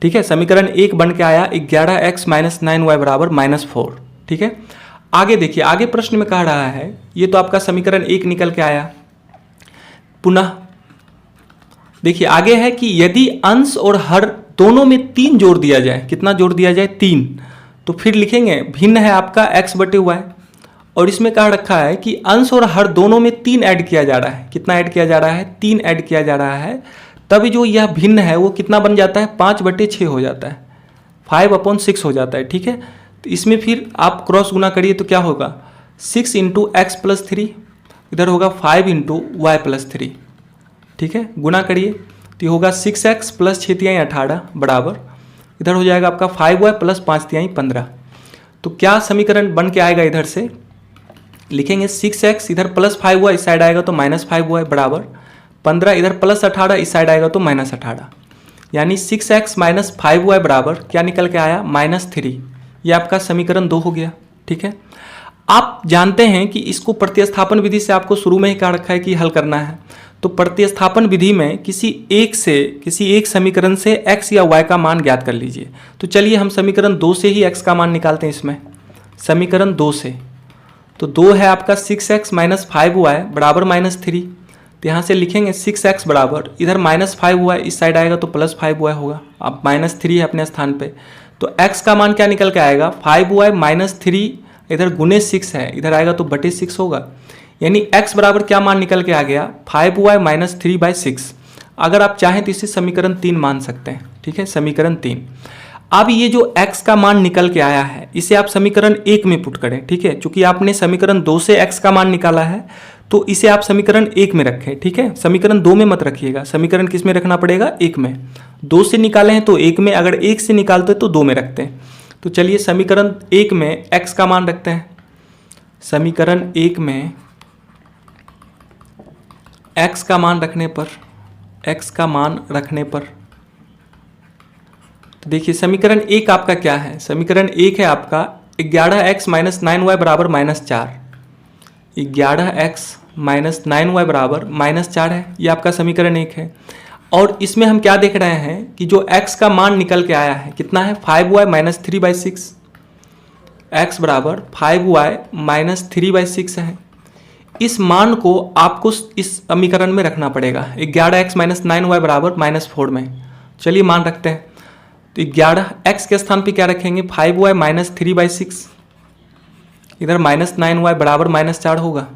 Speaker 1: ठीक है, समीकरण 1 बन के आया 11x माइनस 9y बराबर माइनस 4। ठीक है, आगे देखिए, आगे प्रश्न में कह रहा है, ये तो आपका समीकरण 1 निकल के आया। पुनः देखिए आगे है कि यदि अंश और हर दोनों में 3 जोड़ दिया जाए, कितना जोड़ दिया जाए, 3, तो फिर लिखेंगे भिन्न है आपका x बटे वाई, और इसमें कहा रखा है कि अंश और हर दोनों में 3 ऐड किया जा रहा है। कितना ऐड किया जा रहा है, 3 ऐड किया जा रहा है। तब जो यह भिन्न है वो कितना बन जाता है, 5/6 हो जाता है, 5/6 हो जाता है। ठीक है, तो इसमें फिर आप क्रॉस गुना करिए तो क्या होगा, 6 इंटू एक्स प्लस 3, इधर होगा 5 इंटू वाई प्लस 3। ठीक है, गुना करिए तो ये होगा 6x प्लस 6 18 बराबर, इधर हो जाएगा आपका 5y प्लस 5 15। तो क्या समीकरण बन के आएगा, इधर से लिखेंगे 6x इधर प्लस 5y, इस साइड आएगा तो माइनस 5y बराबर 15, इधर प्लस 18, इस साइड आएगा तो माइनस 18। यानी 6x माइनस 5y बराबर क्या निकल के आया, -3। ये आपका समीकरण 2 हो गया। ठीक है, आप जानते हैं कि इसको प्रतिस्थापन विधि से आपको शुरू में ही कहा रखा है कि हल करना है। तो प्रतिस्थापन विधि में किसी एक समीकरण से x या y का मान ज्ञात कर लीजिए। तो चलिए हम समीकरण 2 से ही x का मान निकालते हैं। इसमें समीकरण 2 से, तो 2 है आपका 6x माइनस 5y बराबर -3। तो यहाँ से लिखेंगे 6x बराबर, इधर -5y, इस साइड आएगा तो प्लस 5y होगा। अब -3 है अपने स्थान पे, तो x का मान क्या निकल के आएगा, 5y माइनस 3, इधर गुने 6 है, इधर आएगा तो बटे 6 होगा। यानी x बराबर क्या मान निकल के आ गया, 5y माइनस 3/6। अगर आप चाहें तो इसे समीकरण 3 मान सकते हैं। ठीक है, समीकरण 3। अब ये जो x का मान निकल के आया है इसे आप समीकरण 1 में पुट करें। ठीक है, चूंकि आपने समीकरण 2 से x का मान निकाला है तो इसे आप समीकरण 1 में रखें। ठीक है, समीकरण 2 में मत रखिएगा, समीकरण किस में रखना पड़ेगा, 1 में। 2 से निकाले हैं तो 1 में, अगर 1 से निकालते तो 2 में रखते हैं। तो चलिए समीकरण 1 में x का मान रखते हैं। समीकरण 1 में x का मान रखने पर तो देखिए समीकरण 1 आपका क्या है, समीकरण 1 है आपका 11x माइनस 9y बराबर -4। 11x माइनस 9y बराबर -4 है, ये आपका समीकरण 1 है। और इसमें हम क्या देख रहे हैं कि जो x का मान निकल के आया है कितना है, 5y माइनस 3/6। x बराबर 5y माइनस 3/6 है। इस मान को आपको इस समीकरण में रखना पड़ेगा, 11x माइनस 9y बराबर -4 में। चलिए मान रखते हैं, तो 11x के स्थान पे क्या रखेंगे, 5y माइनस 3/6, इधर -9y बराबर -4 होगा।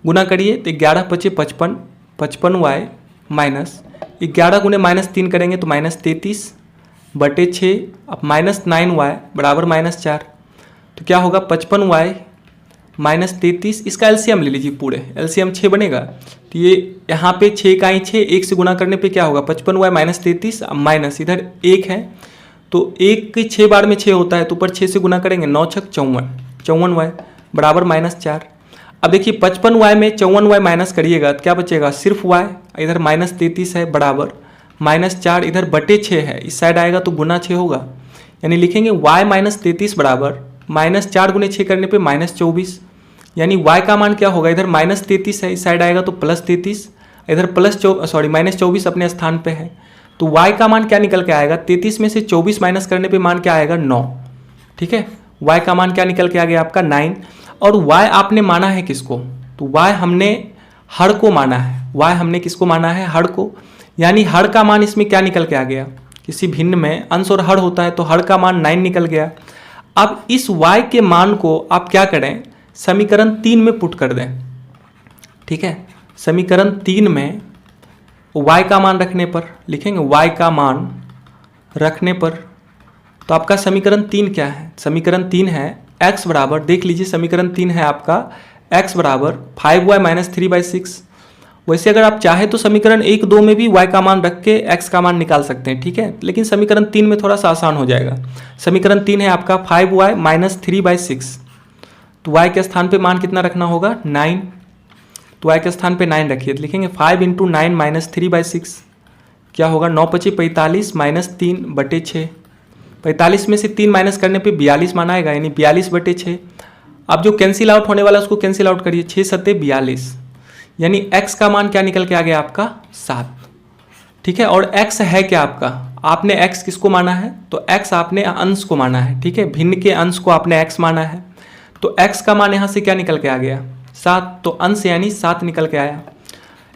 Speaker 1: गुना करिए तो 11×5 = 55, 55y माइनस 11 गुने -3 करेंगे तो -33/6, अब -9y बराबर -4, तो क्या होगा 55y -33। इसका एलसीएम ले लीजिए, पूरे एलसीएम 6 बनेगा। तो ये यहाँ पे 6 का ही 6, 1 से गुना करने पे क्या होगा, 55y -33, माइनस इधर 1 है तो 1 के 6 बार में 6 होता है, तो ऊपर 6 से गुना करेंगे, 9 × 6 = 54, 54y बराबर -4। अब देखिए 55y में 54y माइनस करिएगा तो क्या बचेगा, सिर्फ y, इधर -33 है बराबर -4, इधर बटे 6 है, इस साइड आएगा तो गुना 6 होगा। यानी लिखेंगे y -33 बराबर -4 गुने 6 करने पे -24। यानी y का मान क्या होगा, इधर -33 है, इस साइड आएगा तो +33, इधर -24 अपने स्थान पे है। तो y का मान क्या निकल के आएगा, 33 में से 24 माइनस करने पे मान क्या आएगा, 9। ठीक है, y का मान क्या निकल के आ गया आपका 9। और y आपने माना है किसको, तो y हमने हर को माना है, y हमने किसको माना है, हर को, यानी हर का मान इसमें क्या निकल के आ गया, किसी भिन्न में अंश और हर होता है तो हर का मान 9 निकल गया। अब इस y के मान को आप क्या करें, समीकरण 3 में पुट कर दें, ठीक है। समीकरण 3 में y का मान रखने पर लिखेंगे, y का मान रखने पर तो आपका समीकरण 3 क्या है, समीकरण 3 है x बराबर, देख लीजिए समीकरण 3 है आपका x बराबर 5y माइनस 3/6। वैसे अगर आप चाहे तो समीकरण 1, 2 में भी y का मान रख के x का मान निकाल सकते हैं, ठीक है, लेकिन समीकरण 3 में थोड़ा सा आसान हो जाएगा। समीकरण 3 है आपका 5y माइनस 3/6, तो y के स्थान पे मान कितना रखना होगा, 9, तो y के स्थान पे 9 रखिए, तो लिखेंगे 5 इंटू 9 माइनस 3/6 क्या होगा, 9 × 5 = 45 माइनस 3/6, 45 में से 3 माइनस करने पे 42 मान आएगा, यानी 42/6। अब जो कैंसिल आउट होने वाला है उसको कैंसिल आउट करिए, 6 × 7 = 42, यानी x का मान क्या निकल के आ गया आपका, 7, ठीक है। और x है क्या आपका, आपने x किसको माना है, तो x आपने अंश को माना है, ठीक है, भिन्न के अंश को आपने x माना है, तो x का मान यहाँ से क्या निकल के आ गया, 7, तो अंश यानी 7 निकल के आया।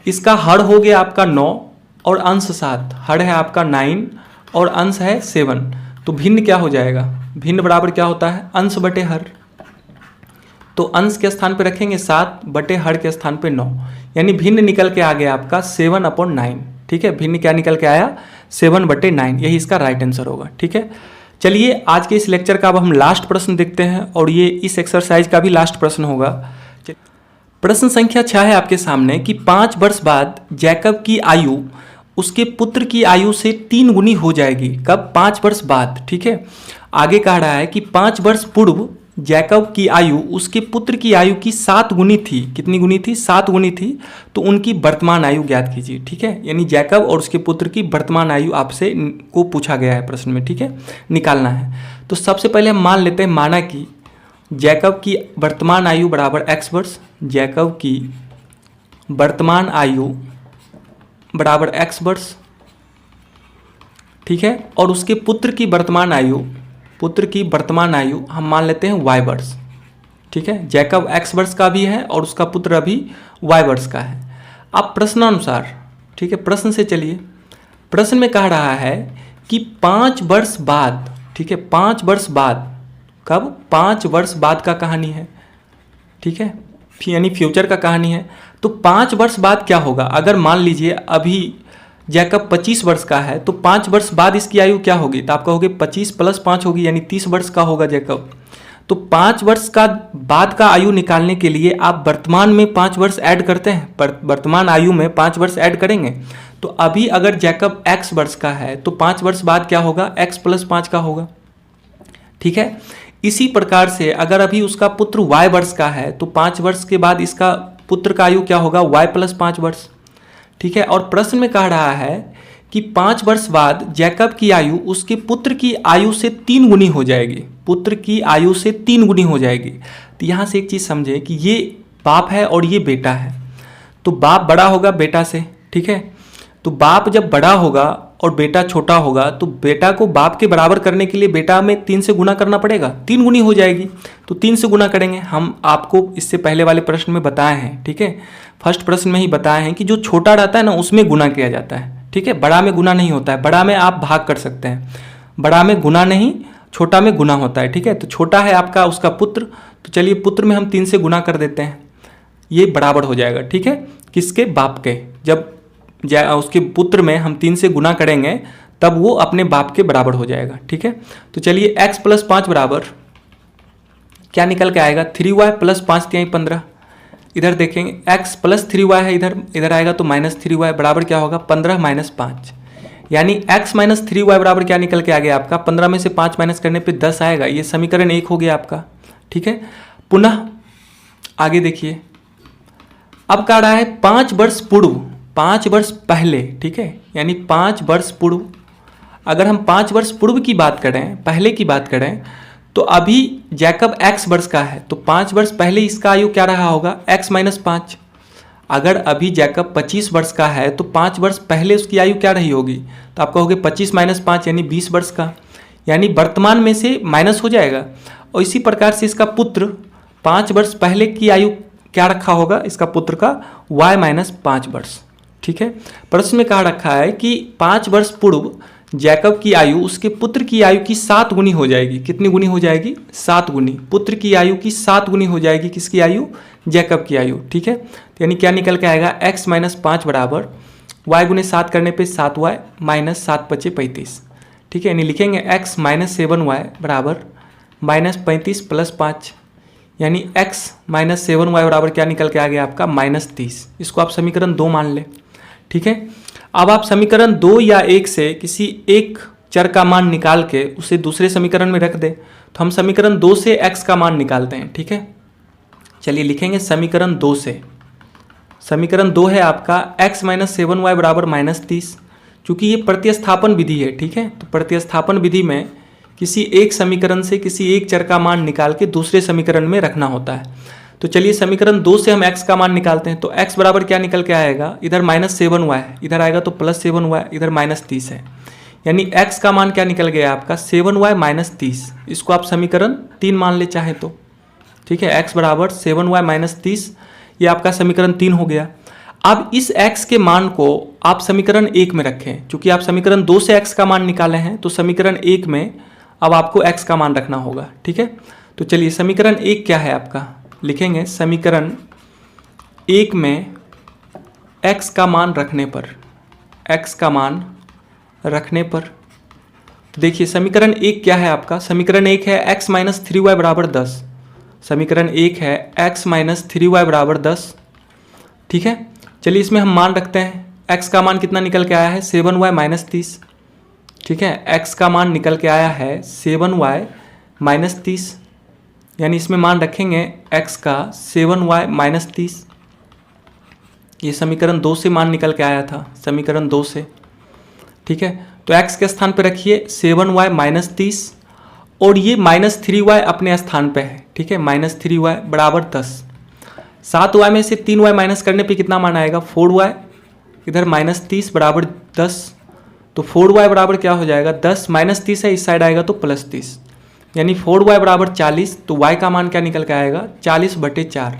Speaker 1: इसका हर हो गया आपका 9 और अंश 7, हर है आपका 9 और अंश है 7, तो भिन्न क्या हो जाएगा, भिन्न बराबर क्या होता है, अंश बटे हर, तो अंश के स्थान पे रखेंगे 7 बटे हर के स्थान पे 9, यानी भिन्न निकल के आ गया आपका 7/9, ठीक है, भिन्न क्या निकल के आया, 7/9, यही इसका राइट आंसर होगा, ठीक है। चलिए आज के इस लेक्चर का अब हम लास्ट प्रश्न देखते हैं और ये इस एक्सरसाइज का भी लास्ट प्रश्न होगा। प्रश्न संख्या 6 है आपके सामने कि 5 वर्ष बाद जैकब की आयु उसके पुत्र की आयु से 3 गुनी हो जाएगी, कब, 5 वर्ष बाद, ठीक है। आगे कह रहा है कि 5 वर्ष पूर्व जैकब की आयु उसके पुत्र की आयु की 7 गुनी थी, कितनी गुनी थी, 7 गुनी थी, तो उनकी वर्तमान आयु ज्ञात कीजिए, ठीक है, यानी जैकब और उसके पुत्र की वर्तमान आयु आपसे को पूछा गया है प्रश्न में, ठीक है, निकालना है। तो सबसे पहले हम मान लेते हैं, माना कि जैकब की वर्तमान आयु बराबर x वर्ष, जैकब की वर्तमान आयु बराबर x वर्ष, ठीक है, और उसके पुत्र की वर्तमान आयु, पुत्र की वर्तमान आयु हम मान लेते हैं y वर्ष, ठीक है, जैकब x वर्ष का भी है और उसका पुत्र अभी y वर्ष का है। अब प्रश्नानुसार, ठीक है, प्रश्न से चलिए, प्रश्न में कह रहा है कि 5 वर्ष बाद, ठीक है, 5 वर्ष बाद, कब, 5 वर्ष बाद का कहानी है, ठीक है, यानी फ्यूचर का कहानी है, तो 5 वर्ष बाद क्या होगा, अगर मान लीजिए अभी जैकब 25 वर्ष का है तो 5 वर्ष बाद इसकी आयु क्या होगी, तो आप कहोगे 25 + 5 होगी, यानी 30 वर्ष का होगा जैकब। तो 5 वर्ष का बाद का आयु निकालने के लिए आप वर्तमान में 5 वर्ष ऐड करते हैं, पर वर्तमान आयु में 5 वर्ष ऐड करेंगे, तो अभी अगर जैकब x वर्ष का है तो 5 वर्ष बाद क्या होगा, x + 5 का होगा, ठीक है। इसी प्रकार से अगर अभी उसका पुत्र y वर्ष का है तो 5 वर्ष के बाद इसका पुत्र का आयु क्या होगा, y + 5 वर्ष, ठीक है। और प्रश्न में कह रहा है कि 5 वर्ष बाद जैकब की आयु उसके पुत्र की आयु से 3 गुनी हो जाएगी, पुत्र की आयु से 3 गुनी हो जाएगी। तो यहाँ से एक चीज़ समझे कि ये बाप है और ये बेटा है, तो बाप बड़ा होगा बेटा से, ठीक है, तो बाप जब बड़ा होगा और बेटा छोटा होगा तो बेटा को बाप के बराबर करने के लिए बेटा में 3 से गुना करना पड़ेगा, 3 गुनी हो जाएगी, तो 3 से गुना करेंगे। हम आपको इससे पहले वाले प्रश्न में बताए हैं, ठीक है, फर्स्ट प्रश्न में ही बताए हैं कि जो छोटा रहता है ना उसमें गुना किया जाता है, ठीक है, बड़ा में गुना नहीं होता है, बड़ा में आप भाग कर सकते हैं, बड़ा में गुना नहीं, छोटा में गुना होता है, ठीक है। तो छोटा है आपका उसका पुत्र, तो चलिए पुत्र में हम 3 से गुना कर देते हैं, ये बराबर हो जाएगा, ठीक है, किसके, बाप के। जब उसके पुत्र में हम 3 से गुना करेंगे तब वो अपने बाप के बराबर हो जाएगा, ठीक है। तो चलिए x + 5 बराबर क्या निकल के आएगा, 3y + 5 × 15, इधर देखेंगे x + 3y है, इधर आएगा तो -3y बराबर क्या होगा, 15 - 5, यानी x - 3y बराबर क्या निकल के आ गया आपका, 15 में से 5 माइनस करने पे 10 आएगा, ये समीकरण 1 हो गया आपका, ठीक है। पुनः आगे देखिए, अब कह रहा है 5 वर्ष पूर्व, 5 वर्ष पहले, ठीक है, यानी 5 वर्ष पूर्व, अगर हम 5 वर्ष पूर्व की बात करें, पहले की बात करें, तो अभी जैकब x वर्ष का है तो 5 वर्ष पहले इसका आयु क्या रहा होगा, x - 5। अगर अभी जैकब 25 वर्ष का है तो 5 वर्ष पहले उसकी आयु क्या रही होगी, तो आप कहोगे 25 - 5 यानी 20 वर्ष का, यानी वर्तमान में से माइनस हो जाएगा। और इसी प्रकार से इसका पुत्र 5 वर्ष पहले की आयु क्या रखा होगा इसका पुत्र का, y माइनस 5 वर्ष। ठीक है, प्रश्न में कहा रखा है कि 5 वर्ष पूर्व जैकब की आयु उसके पुत्र की आयु की 7 गुनी हो जाएगी। कितनी गुनी हो जाएगी? 7 गुनी। पुत्र की आयु की 7 गुनी हो जाएगी, किसकी आयु? जैकब की आयु। ठीक है, तो यानी क्या निकल के आएगा, x माइनस 5 बराबर y गुने 7 करने पे 7y माइनस 7 पचे 35। ठीक है, यानी लिखेंगे x माइनस 7y बराबर माइनस 35 प्लस 5, यानी x माइनस 7y बराबर क्या निकल के आ गया आपका, माइनस 30। इसको आप समीकरण 2 मान लें। ठीक है, अब आप समीकरण 2 या 1 से किसी एक चर का मान निकाल के उसे दूसरे समीकरण में रख दें, तो हम समीकरण 2 से x का मान निकालते हैं। ठीक है, चलिए लिखेंगे समीकरण 2 से। समीकरण 2 है आपका x माइनस 7y बराबर माइनस 30। चूंकि ये प्रतिस्थापन विधि है, ठीक है, तो प्रतिस्थापन विधि में किसी एक समीकरण से किसी एक चर का मान निकाल के दूसरे समीकरण में रखना होता है। तो चलिए समीकरण 2 से हम x का मान निकालते हैं। तो x बराबर क्या निकल के आएगा, इधर माइनस 7y है, इधर आएगा तो प्लस 7y, इधर माइनस 30 है, यानी x का मान क्या निकल गया आपका, 7y माइनस 30। इसको आप समीकरण 3 मान ले चाहे तो। ठीक है, x बराबर 7y माइनस 30, ये आपका समीकरण 3 हो गया। अब इस x के मान को आप समीकरण 1 में रखें। चूंकि आप समीकरण 2 से x का मान निकाले हैं, तो समीकरण 1 में अब आपको x का मान रखना होगा। ठीक है, तो चलिए समीकरण 1 क्या है आपका, लिखेंगे समीकरण 1 में x का मान रखने पर, x का मान रखने पर देखिए समीकरण 1 क्या है आपका, समीकरण 1 है x माइनस 3y बराबर 10। समीकरण 1 है x माइनस 3y बराबर 10। ठीक है, चलिए इसमें हम मान रखते हैं। x का मान कितना निकल के आया है, 7y माइनस 30। ठीक है, x का मान निकल के आया है 7y माइनस 30, यानी इसमें मान रखेंगे x का 7y माइनस 30। ये समीकरण 2 से मान निकल के आया था, समीकरण 2 से। ठीक है, तो x के स्थान पर रखिए 7y माइनस 30 और ये माइनस 3y अपने स्थान पे है। ठीक है, माइनस 3y बराबर 10। 7y में से 3y माइनस करने पे कितना मान आएगा, 4y, इधर माइनस 30 बराबर 10, तो 4y बराबर क्या हो जाएगा, 10 माइनस 30 है, इस साइड आएगा तो प्लस 30, यानी 4y बराबर 40। तो y का मान क्या निकल के आएगा, 40/4।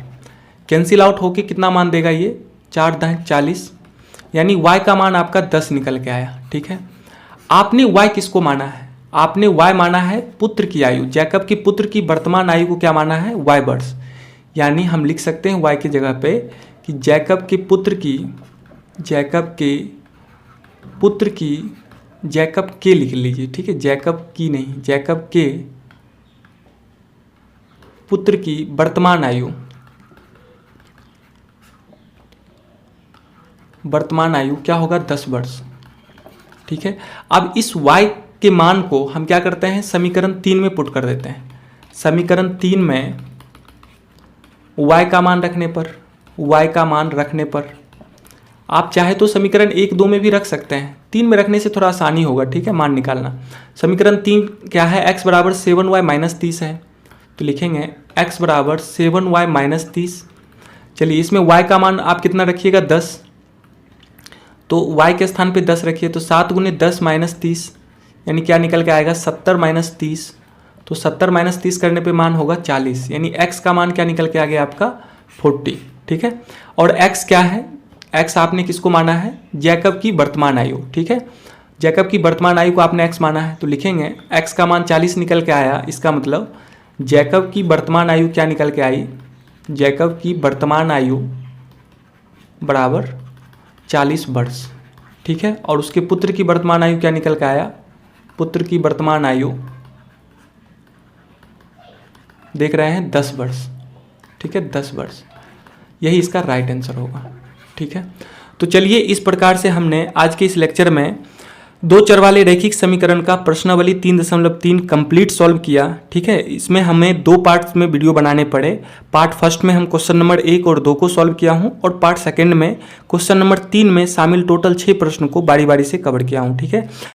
Speaker 1: कैंसिल आउट होके कितना मान देगा ये, 4×40, यानी y का मान आपका 10 निकल के आया। ठीक है, आपने y किसको माना है, आपने y माना है पुत्र की आयु, जैकब के पुत्र की वर्तमान आयु को क्या माना है, y वर्ष। यानी हम लिख सकते हैं y की जगह पे कि जैकब के पुत्र के लिख लीजिए। ठीक है, जैकब की नहीं, जैकब के पुत्र की वर्तमान आयु क्या होगा, 10 वर्ष। ठीक है, अब इस y के मान को हम क्या करते हैं, समीकरण 3 में पुट कर देते हैं। समीकरण 3 में y का मान रखने पर आप चाहे तो समीकरण 1, 2 में भी रख सकते हैं, 3 में रखने से थोड़ा आसानी होगा। ठीक है, मान निकालना। समीकरण 3 क्या है, x बराबर 7y माइनस 30 है, तो लिखेंगे x बराबर 7y माइनस 30। चलिए इसमें y का मान आप कितना रखिएगा, 10, तो y के स्थान पे 10 रखिए, तो 7 गुने 10 माइनस 30, यानी क्या निकल के आएगा, 70 माइनस 30। तो 70 माइनस 30 करने पे मान होगा 40, यानी x का मान क्या निकल के आ गया आपका, 40। ठीक है, और x क्या है, x आपने किसको माना है, जैकब की वर्तमान आयु। ठीक है, जैकब की वर्तमान आयु को आपने x माना है, तो लिखेंगे x का मान 40 निकल के आया। इसका मतलब जैकब की वर्तमान आयु क्या निकल के आई, जैकब की वर्तमान आयु बराबर 40 वर्ष। ठीक है, और उसके पुत्र की वर्तमान आयु क्या निकल के आया, पुत्र की वर्तमान आयु देख रहे हैं 10 वर्ष। ठीक है, 10 वर्ष, यही इसका राइट आंसर होगा। ठीक है, तो चलिए इस प्रकार से हमने आज के इस लेक्चर में 2 चर वाले रैखिक समीकरण का प्रश्नावली 3.3 कंप्लीट सॉल्व किया। ठीक है, इसमें हमें 2 पार्ट्स में वीडियो बनाने पड़े। पार्ट फर्स्ट में हम क्वेश्चन नंबर 1 और 2 को सॉल्व किया हूं, और पार्ट सेकंड में क्वेश्चन नंबर 3 में शामिल टोटल 6 प्रश्न को बारी बारी से कवर किया हूं। ठीक है।